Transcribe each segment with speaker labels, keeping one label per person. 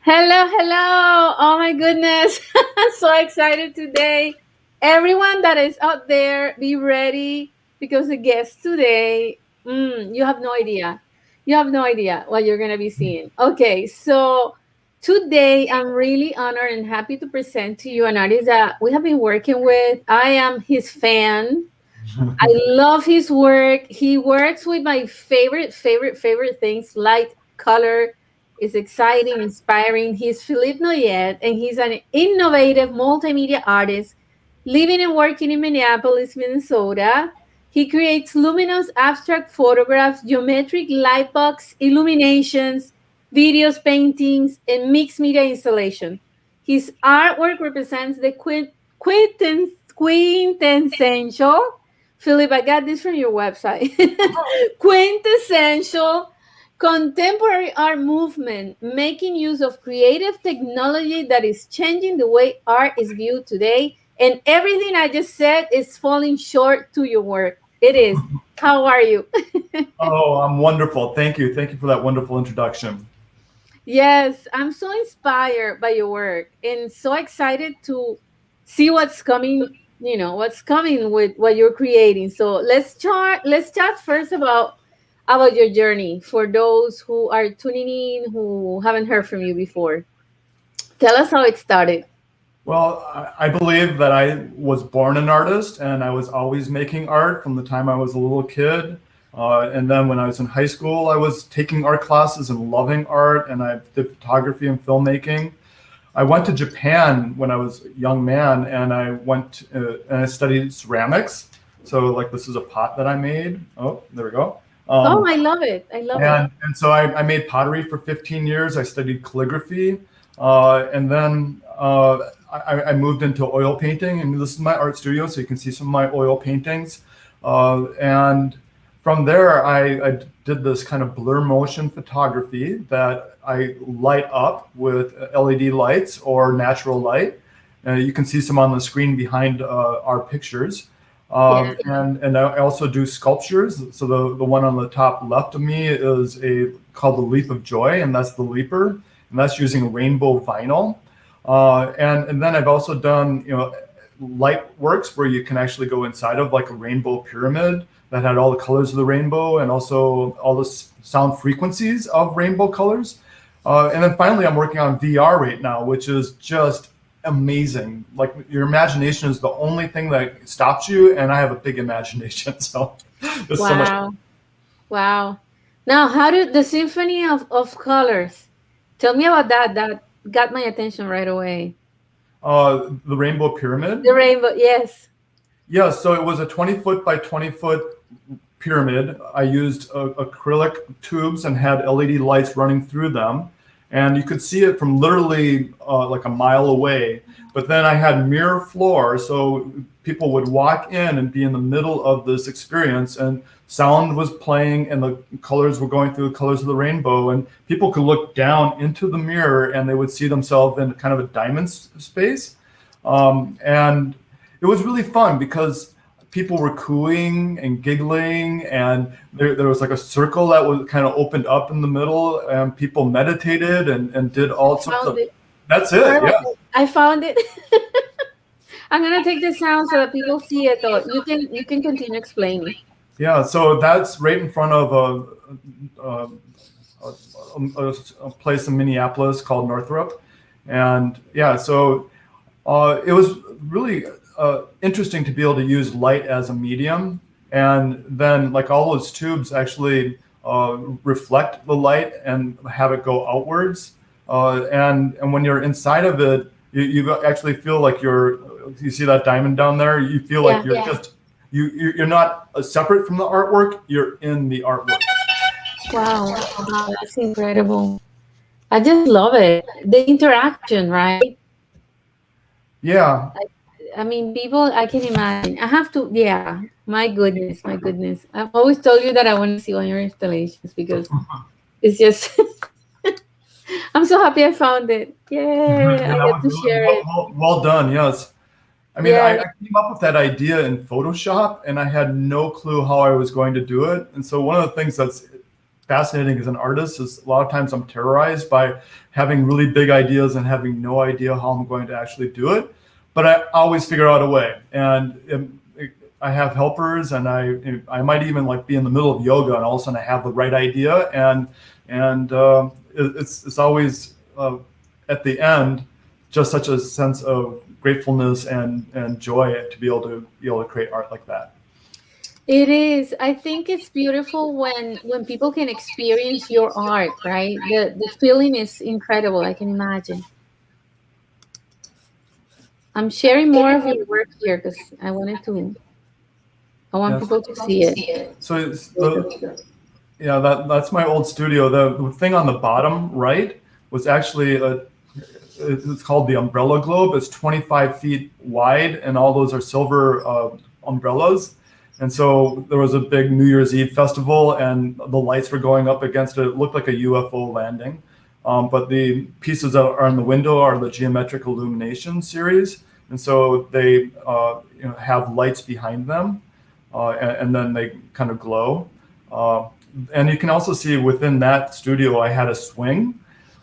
Speaker 1: Hello, hello. Oh my goodness. I'm so excited today. Everyone that is out there, be ready because the guest today, you have no idea. You have no idea what you're going to be seeing. Okay, so today I'm really honored and happy to present to you an artist that we have been working with. I am his fan. I love his work. He works with my favorite things, light, color. Is exciting, inspiring. He's Philip Noyed, and he's an innovative multimedia artist living and working in Minneapolis, Minnesota. He creates luminous abstract photographs, geometric light box illuminations, videos, paintings, and mixed media installation. His artwork represents the quintessential. Philip, I got this from your website. Quintessential contemporary art movement, making use of creative technology that is changing the way art is viewed today. And everything I just said is falling short to your work. It is. How are you?
Speaker 2: Oh, I'm wonderful. Thank you. Thank you for that wonderful introduction.
Speaker 1: Yes, I'm so inspired by your work and so excited to see what's coming, what's coming with what you're creating. So let's chat first about your journey for those who are tuning in who haven't heard from you before. Tell us how it started.
Speaker 2: Well, I believe that I was born an artist and I was always making art from the time I was a little kid. And then when I was in high school, I was taking art classes and loving art, and I did photography and filmmaking. I went to Japan when I was a young man, and I studied ceramics. So like this is a pot that I made. Oh, there we go.
Speaker 1: I love it. I love it.
Speaker 2: And so I made pottery for 15 years. I studied calligraphy. And then I moved into oil painting, and this is my art studio, so you can see some of my oil paintings. And from there, I did this kind of blur motion photography that I light up with LED lights or natural light. You can see some on the screen behind our pictures. And I also do sculptures. So the one on the top left of me is called the Leap of Joy, and that's the leaper, and that's using rainbow vinyl. And then I've also done light works where you can actually go inside of like a rainbow pyramid that had all the colors of the rainbow and also all the sound frequencies of rainbow colors. And then finally, I'm working on VR right now, which is just amazing. Like your imagination is the only thing that stops you, and I have a big imagination, so there's so much.
Speaker 1: Wow. Now, how did the symphony of colors? Tell me about that. That got my attention right away.
Speaker 2: The rainbow pyramid?
Speaker 1: The rainbow, yes.
Speaker 2: Yeah, so it was a 20-foot by 20-foot pyramid. I used acrylic tubes and had LED lights running through them. And you could see it from literally like a mile away. But then I had mirror floor, so people would walk in and be in the middle of this experience, and sound was playing and the colors were going through the colors of the rainbow, and people could look down into the mirror and they would see themselves in kind of a diamond space. And it was really fun because people were cooing and giggling, and there was like a circle that was kind of opened up in the middle, and people meditated and did all sorts of. That's it. Yeah.
Speaker 1: I found it. I'm gonna take the sound so that people see it. Though you can continue explaining.
Speaker 2: Yeah. So that's right in front of a place in Minneapolis called Northrop, and yeah. So it was really interesting to be able to use light as a medium, and then like all those tubes actually reflect the light and have it go outwards. And when you're inside of it, you actually feel like you see that diamond down there. You feel like you're just you're not separate from the artwork. You're in the artwork.
Speaker 1: Wow, that's incredible. I just love it. The interaction, right?
Speaker 2: Yeah.
Speaker 1: I mean, people, I can imagine. I have to, my goodness. I've always told you that I want to see one of your installations because it's just, I'm so happy I found it. Yay, I get to share it.
Speaker 2: Well done, yes. I mean,
Speaker 1: Yeah.
Speaker 2: I came up with that idea in Photoshop and I had no clue how I was going to do it. And so one of the things that's fascinating as an artist is a lot of times I'm terrorized by having really big ideas and having no idea how I'm going to actually do it. But I always figure out a way. And I have helpers, and I might even like be in the middle of yoga, and all of a sudden I have the right idea, and it's always at the end just such a sense of gratefulness and joy to be able to create art like that.
Speaker 1: It is. I think it's beautiful when people can experience your art, right? The feeling is incredible. I can imagine. I'm sharing more of your work here because I want
Speaker 2: Yes.
Speaker 1: people to see it.
Speaker 2: So it's yeah, that's my old studio. The thing on the bottom right was actually it's called the umbrella globe. It's 25 feet wide, and all those are silver umbrellas. And so there was a big New Year's Eve festival, and the lights were going up against it. It looked like a UFO landing. But the pieces that are in the window are the geometric illumination series, and so they have lights behind them, and then they kind of glow. And you can also see within that studio, I had a swing,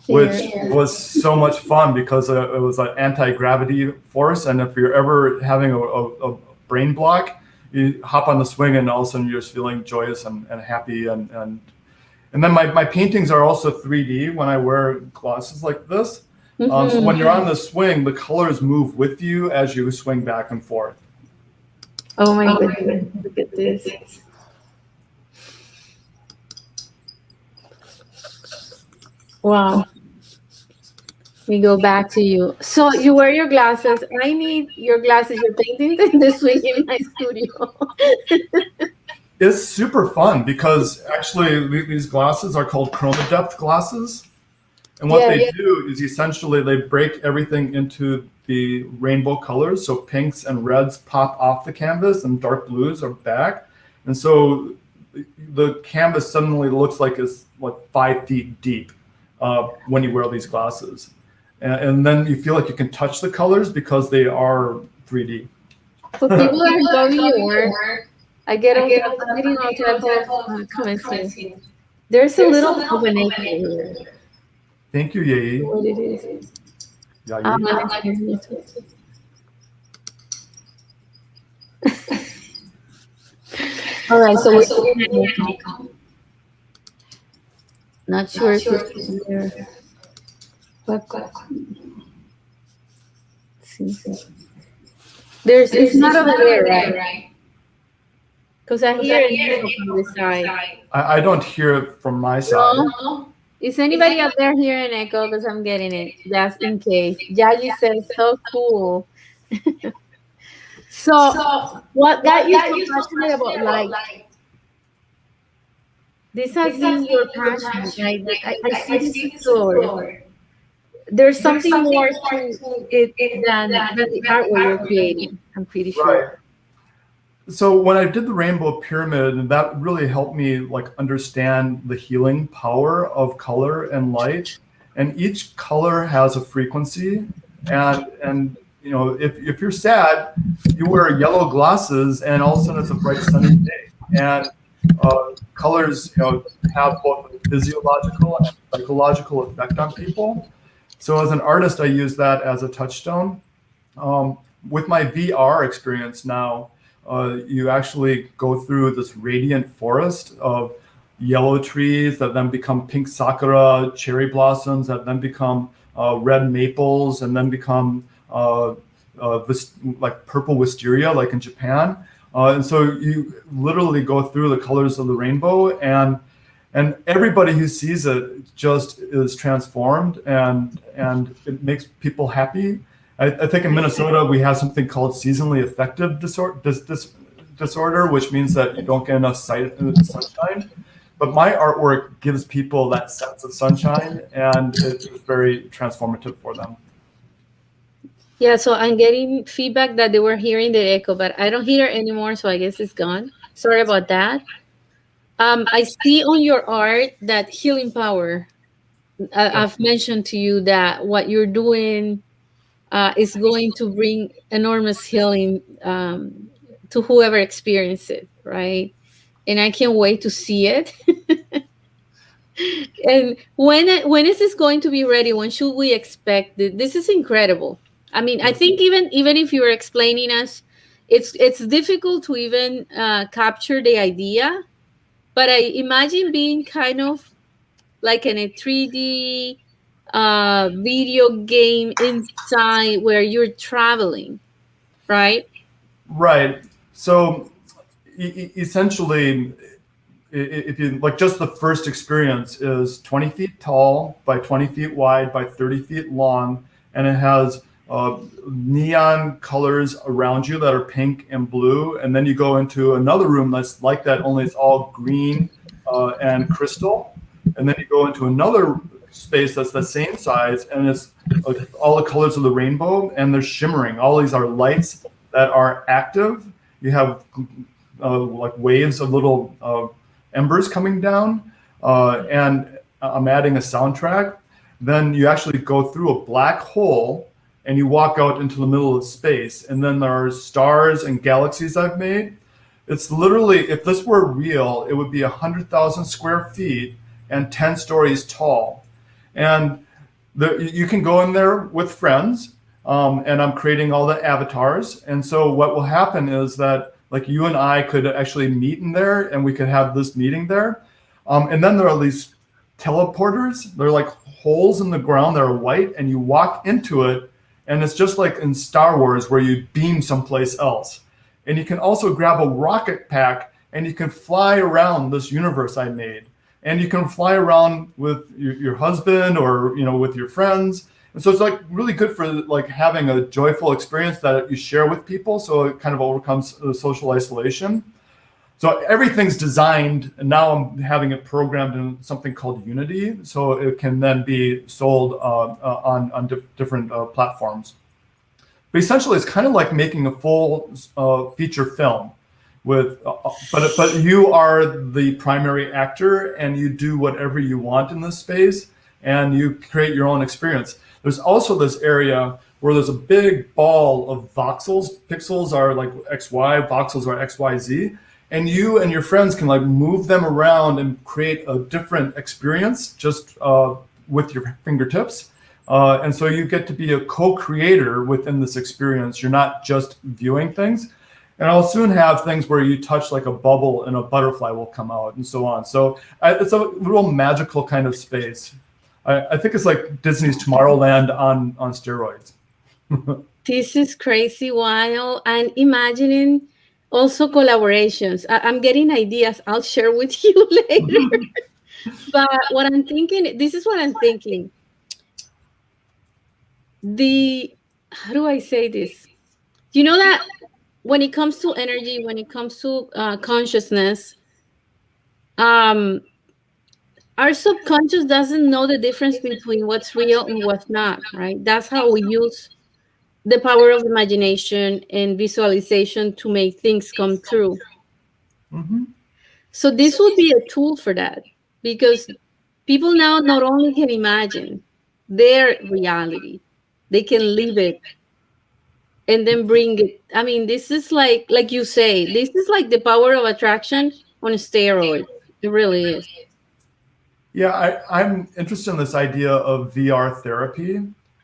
Speaker 2: which was so much fun because it was an anti-gravity force. And if you're ever having a brain block, you hop on the swing and all of a sudden you're just feeling joyous and happy. And then my paintings are also 3D when I wear glasses like this. So when you're on the swing, the colors move with you as you swing back and forth.
Speaker 1: Oh my goodness. Look at this. Wow. We go back to you. So you wear your glasses. I need your glasses, your paintings, and the swing in my studio.
Speaker 2: It's super fun because actually these glasses are called Chroma depth glasses. And what they do is essentially they break everything into the rainbow colors. So pinks and reds pop off the canvas and dark blues are back. And so the canvas suddenly looks like it's like 5 feet deep when you wear these glasses. And then you feel like you can touch the colors because they are 3D.
Speaker 1: For people that are enjoying your work, I get all getting all types of comments here. There's a little of an echo here.
Speaker 2: Thank you, Yei.
Speaker 1: What it is.
Speaker 2: Yeah,
Speaker 1: I'm
Speaker 2: Yei.
Speaker 1: gonna turn this way. All right, so we're getting an echo. Not sure if it's here. But there's it's not over there, right? Because I hear an echo from this side.
Speaker 2: I don't hear it from my side.
Speaker 1: No? Is anybody out there hearing an echo? Because I'm getting it, just in case. Yaji says, so cool. So, what got you so passionate about light? This has been your passion, right? I see this story. There's something more to it than the artwork you're creating, I'm pretty sure.
Speaker 2: Right. So when I did the rainbow pyramid, that really helped me like understand the healing power of color and light. And each color has a frequency. And you know, if you're sad, you wear yellow glasses, and all of a sudden it's a bright sunny day. And colors, you know, have both a physiological and psychological effect on people. So as an artist, I use that as a touchstone. With my VR experience now, you actually go through this radiant forest of yellow trees that then become pink sakura, cherry blossoms that then become red maples, and then become like purple wisteria, like in Japan. And so you literally go through the colors of the rainbow, and everybody who sees it just is transformed, and it makes people happy. I think in Minnesota we have something called seasonally affective disorder, which means that you don't get enough sunshine. But my artwork gives people that sense of sunshine, and it's very transformative for them.
Speaker 1: Yeah, so I'm getting feedback that they were hearing the echo, but I don't hear it anymore, so I guess it's gone. Sorry about that. I see on your art that healing power. I've mentioned to you that what you're doing is going to bring enormous healing to whoever experiences it, right? And I can't wait to see it. And when is this going to be ready? When should we expect it? This is incredible. I mean, I think even if you're explaining us, it's difficult to even capture the idea. But I imagine being kind of like in a 3D video game inside where you're traveling, right?
Speaker 2: Right. So essentially, if you like, just the first experience is 20 feet tall by 20 feet wide by 30 feet long, and it has neon colors around you that are pink and blue. And then you go into another room that's like that, only it's all green and crystal. And then you go into another space that's the same size, and it's all the colors of the rainbow, and they're shimmering. All these are lights that are active. You have like waves of little embers coming down, and I'm adding a soundtrack. Then you actually go through a black hole and you walk out into the middle of space, and then there are stars and galaxies I've made. It's literally, if this were real, it would be 100,000 square feet and 10 stories tall. And you can go in there with friends, and I'm creating all the avatars. And so what will happen is that like you and I could actually meet in there, and we could have this meeting there. And then there are these teleporters. They're like holes in the ground that are white, and you walk into it, and it's just like in Star Wars where you beam someplace else. And you can also grab a rocket pack, and you can fly around this universe I made. And you can fly around with your husband or with your friends. And so it's like really good for like having a joyful experience that you share with people, so it kind of overcomes the social isolation. So everything's designed, and now I'm having it programmed in something called Unity, so it can then be sold on different platforms. But essentially, it's kind of like making a full feature film with, but you are the primary actor, and you do whatever you want in this space, and you create your own experience. There's also this area where there's a big ball of voxels. Pixels are like XY, voxels are XYZ. And you and your friends can like move them around and create a different experience just with your fingertips. And so you get to be a co-creator within this experience. You're not just viewing things. And I'll soon have things where you touch like a bubble and a butterfly will come out and so on. So it's a real magical kind of space. I think it's like Disney's Tomorrowland on steroids.
Speaker 1: This is crazy wild. And imagining also collaborations. I'm getting ideas. I'll share with you later. But what I'm thinking, this is what I'm thinking. How do I say this? You know that when it comes to energy, when it comes to consciousness, our subconscious doesn't know the difference between what's real and what's not, right? That's how we use the power of imagination and visualization to make things come true.
Speaker 2: Mm-hmm.
Speaker 1: So this would be a tool for that, because people now not only can imagine their reality, they can live it and then bring it. I mean, this is like you say, this is like the power of attraction on a steroid. It really is.
Speaker 2: Yeah, I'm interested in this idea of VR therapy,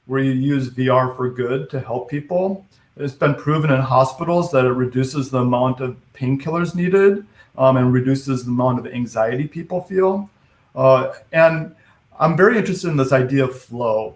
Speaker 2: where you use VR for good to help people. It's been proven in hospitals that it reduces the amount of painkillers needed, and reduces the amount of anxiety people feel. And I'm very interested in this idea of flow,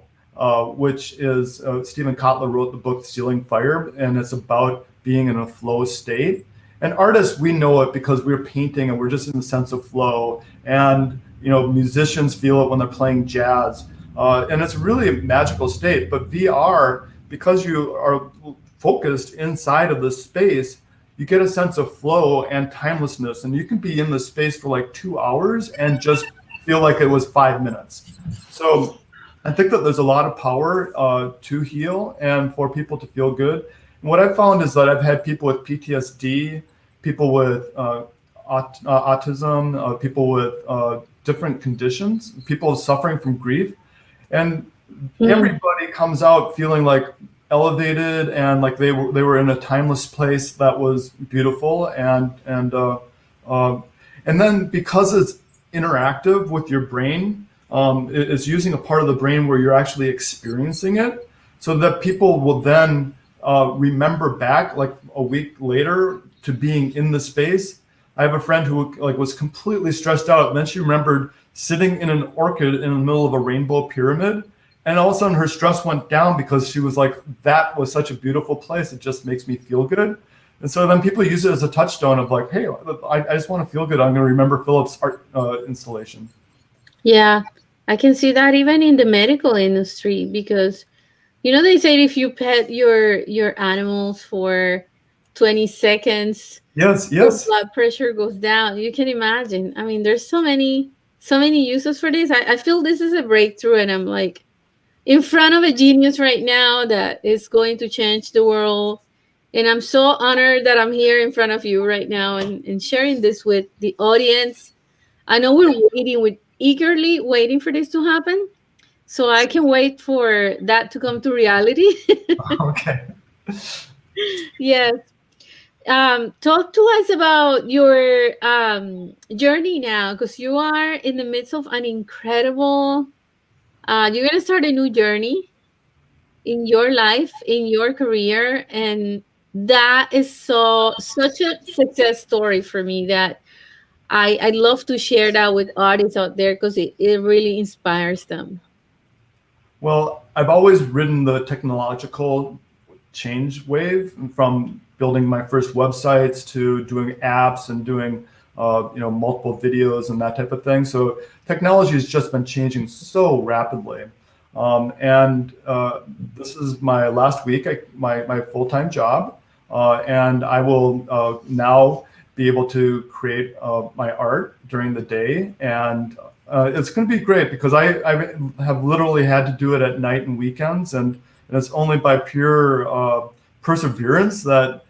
Speaker 2: which is Stephen Kotler wrote the book Stealing Fire, and it's about being in a flow state. And artists, we know it because we're painting and we're just in the sense of flow. And musicians feel it when they're playing jazz. And it's really a magical state. But VR, because you are focused inside of this space, you get a sense of flow and timelessness. And you can be in this space for like 2 hours and just feel like it was 5 minutes. So I think that there's a lot of power to heal and for people to feel good. And what I found is that I've had people with PTSD, people with autism, people with different conditions, people suffering from grief. And everybody comes out feeling like elevated, and like they were in a timeless place that was beautiful, uh, and then because it's interactive with your brain, it's using a part of the brain where you're actually experiencing it, so that people will then remember back like a week later to being in the space. I have a friend who like was completely stressed out, and then she remembered sitting in an orchid in the middle of a rainbow pyramid, and all of a sudden her stress went down because she was like, that was such a beautiful place. It just makes me feel good. And so then people use it as a touchstone of like, hey, I just want to feel good. I'm going to remember Philip's art installation.
Speaker 1: Yeah, I can see that even in the medical industry because they say if you pet your animals for 20 seconds,
Speaker 2: Yes,
Speaker 1: your
Speaker 2: yes.
Speaker 1: blood pressure goes down. You can imagine. I mean, there's so many uses for this. I feel this is a breakthrough, and I'm like in front of a genius right now that is going to change the world. And I'm so honored that I'm here in front of you right now and sharing this with the audience. I know we're eagerly waiting for this to happen. So I can wait for that to come to reality.
Speaker 2: Okay.
Speaker 1: Yes. Talk to us about your journey now, because you are in the midst of an incredible. You're gonna start a new journey in your life, in your career, and that is such a success story for me that I love to share that with artists out there because it really inspires them.
Speaker 2: Well, I've always ridden the technological change wave from building my first websites to doing apps and doing multiple videos and that type of thing. So technology has just been changing so rapidly. And this is my last week, my full-time job, and I will now be able to create my art during the day. And it's going to be great because I have literally had to do it at night and weekends, and it's only by pure perseverance that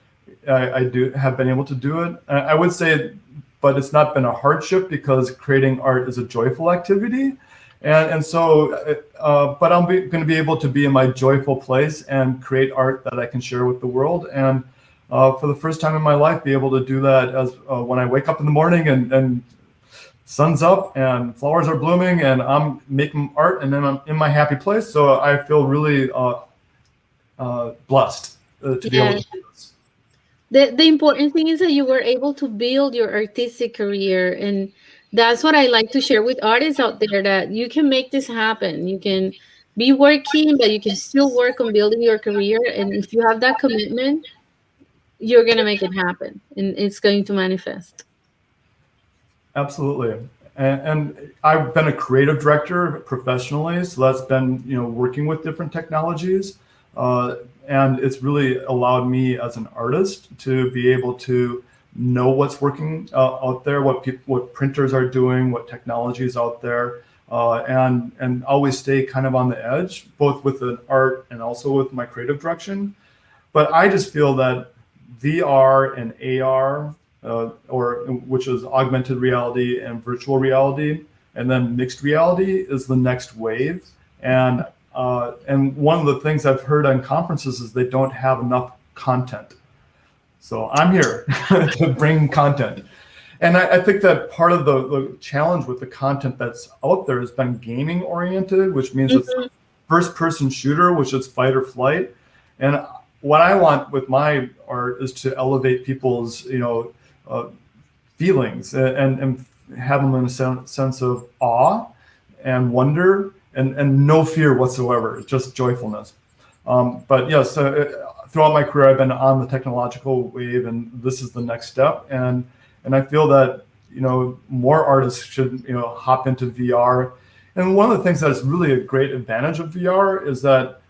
Speaker 2: I do have been able to do it. I would say, but it's not been a hardship because creating art is a joyful activity. And so, but I'm going to be able to be in my joyful place and create art that I can share with the world. And for the first time in my life, be able to do that as when I wake up in the morning and sun's up and flowers are blooming and I'm making art and then I'm in my happy place. So I feel really blessed to be able
Speaker 1: Yeah.
Speaker 2: to do this.
Speaker 1: The important thing is that you were able to build your artistic career, and that's what I like to share with artists out there, that you can make this happen. You can be working, but you can still work on building your career, and if you have that commitment, you're going to make it happen and it's going to manifest.
Speaker 2: Absolutely. And I've been a creative director professionally, so that's been working with different technologies, uh, and it's really allowed me as an artist to be able to know what's working out there, what printers are doing, what technology is out there, and always stay kind of on the edge, both with the art and also with my creative direction. But I just feel that VR and AR, or which is augmented reality and virtual reality, and then mixed reality is the next wave. And one of the things I've heard on conferences is they don't have enough content. So I'm here to bring content. And I think that part of the challenge with the content that's out there has been gaming oriented, which means it's
Speaker 1: Mhm.
Speaker 2: first person shooter, which is fight or flight. And what I want with my art is to elevate people's, uh, feelings and have them in a sense of awe and wonder and no fear whatsoever, just joyfulness. But yes, throughout my career, I've been on the technological wave, and this is the next step. And I feel that more artists should hop into VR. And one of the things that is really a great advantage of VR is that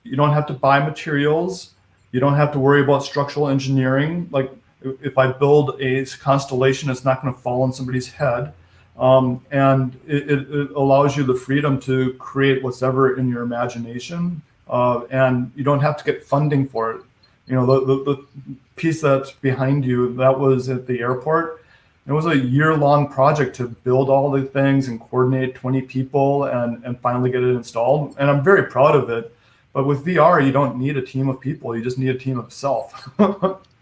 Speaker 2: you don't have to buy materials. You don't have to worry about structural engineering. Like if I build a constellation, it's not going to fall on somebody's head. And it allows you the freedom to create whatever in your imagination. And you don't have to get funding for it. The piece that's behind you, that was at the airport. It was a year-long project to build all the things and coordinate 20 people and finally get it installed. And I'm very proud of it. But with VR, you don't need a team of people. You just need a team of self.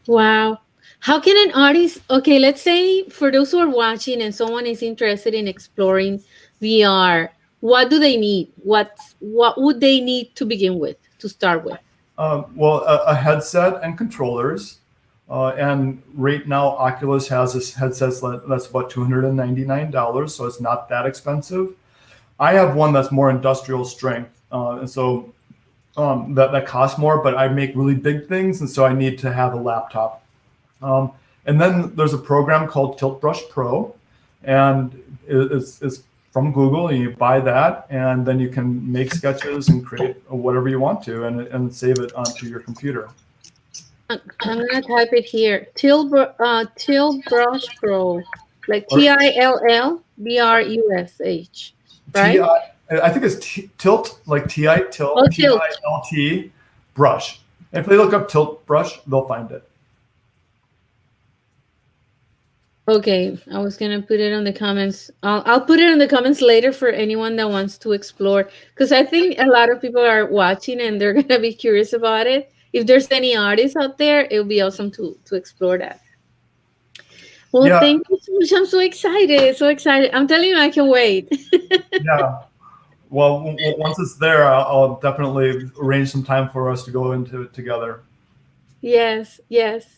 Speaker 1: Wow. How can an artist, okay, let's say for those who are watching and someone is interested in exploring VR, what do they need? What would they need to begin with, to start with?
Speaker 2: Well, a headset and controllers. And right now, Oculus has this headset that's about $299, so it's not that expensive. I have one that's more industrial strength, and so that costs more. But I make really big things, and so I need to have a laptop. And then there's a program called Tilt Brush Pro, and it's from Google, and you buy that, and then you can make sketches and create whatever you want to, and save it onto your computer.
Speaker 1: I'm gonna type it here. Till Brush Pro, like TILLBRUSH,
Speaker 2: T
Speaker 1: right?
Speaker 2: I think it's Tilt, like
Speaker 1: Oh, Tilt.
Speaker 2: TILT brush. If they look up Tilt Brush, they'll find it.
Speaker 1: Okay, I was gonna put it on the comments. I'll put it in the comments later for anyone that wants to explore, because I think a lot of people are watching and they're gonna be curious about it. If there's any artists out there, it would be awesome to explore that. Well,
Speaker 2: Yeah,
Speaker 1: thank you so much. I'm so excited, so excited. I'm telling you, I can wait.
Speaker 2: yeah. Well, once it's there, I'll definitely arrange some time for us to go into it together.
Speaker 1: Yes, yes.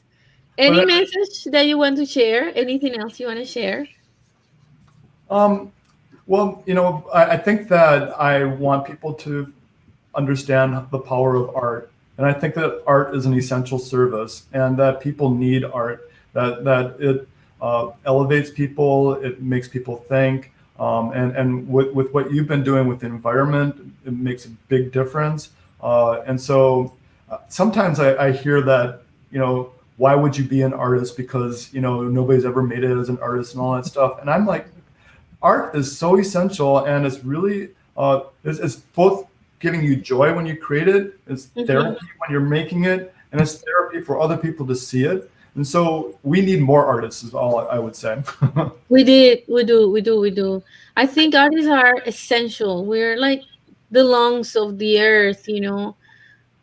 Speaker 2: But
Speaker 1: Any message that you want to share? Anything else you want to share?
Speaker 2: um, well, I think that I want people to understand the power of art, and I think that art is an essential service, and that people need art. That it elevates people, it makes people think, and with what you've been doing with the environment, it makes a big difference. And so sometimes I hear that, why would you be an artist? Because nobody's ever made it as an artist and all that stuff. And I'm like, art is so essential, and it's really it's both giving you joy when you create it, it's therapy when you're making it, and it's therapy for other people to see it. And so we need more artists, is all I would say.
Speaker 1: We do. I think artists are essential. We're like the lungs of the earth,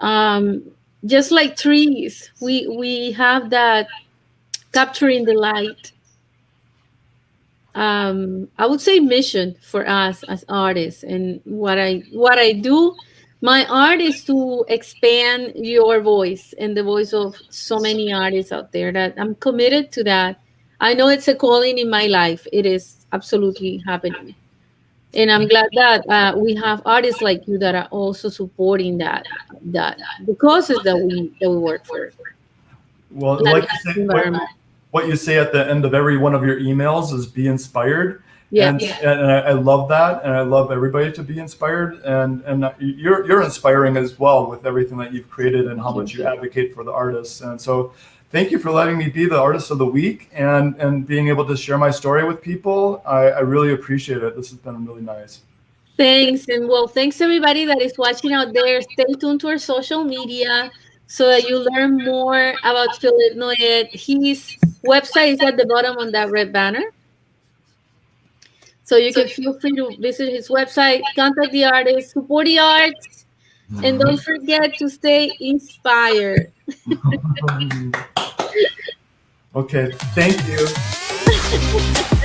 Speaker 1: um, just like trees. We have that capturing the light. I would say mission for us as artists, and what I do. My art is to expand your voice and the voice of so many artists out there. That I'm committed to that. I know it's a calling in my life. It is absolutely happening, and I'm glad that we have artists like you that are also supporting that the causes that we work for.
Speaker 2: Well,
Speaker 1: That
Speaker 2: like you
Speaker 1: nice
Speaker 2: say,
Speaker 1: environment.
Speaker 2: what you say at the end of every one of your emails is be inspired.
Speaker 1: Yeah.
Speaker 2: And I love that, and I love everybody to be inspired, and you're inspiring as well with everything that you've created and how much you advocate for the artists. And so thank you for letting me be the artist of the week, and being able to share my story with people. I really appreciate it. This has been really nice.
Speaker 1: Thanks. And well, thanks everybody that is watching out there. Stay tuned to our social media so that you learn more about Philip Noyed. His website is at the bottom on that red banner. So you can feel free to visit his website, contact the artist, support the arts, and don't forget to stay inspired.
Speaker 2: Okay, thank you.